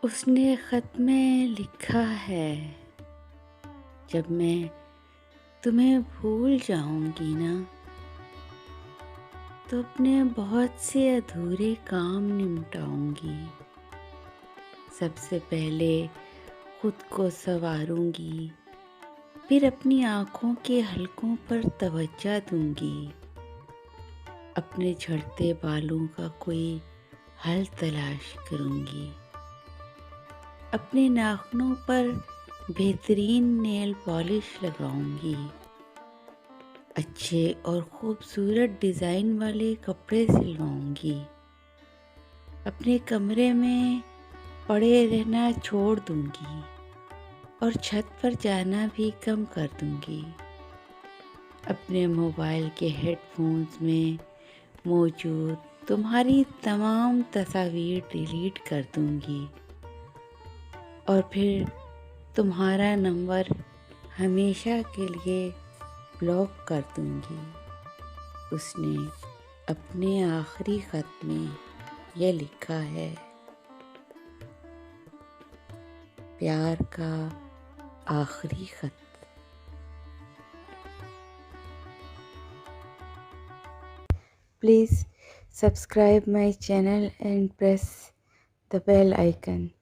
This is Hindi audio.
उसने खत में लिखा है, जब मैं तुम्हें भूल जाऊंगी ना, तो अपने बहुत से अधूरे काम निपटाऊंगी। सबसे पहले खुद को संवारूंगी, फिर अपनी आँखों के हलकों पर तवज्जो दूंगी। अपने झड़ते बालों का कोई हल तलाश करूंगी। अपने नाखूनों पर बेहतरीन नेल पॉलिश लगाऊंगी। अच्छे और खूबसूरत डिज़ाइन वाले कपड़े सिलवाऊंगी। अपने कमरे में पड़े रहना छोड़ दूंगी और छत पर जाना भी कम कर दूंगी। अपने मोबाइल के हेडफोन्स में मौजूद तुम्हारी तमाम तस्वीर डिलीट कर दूंगी और फिर तुम्हारा नंबर हमेशा के लिए ब्लॉक कर दूंगी। उसने अपने आखिरी खत में यह लिखा है, प्यार का आखिरी खत। Please subscribe my channel and press the bell icon.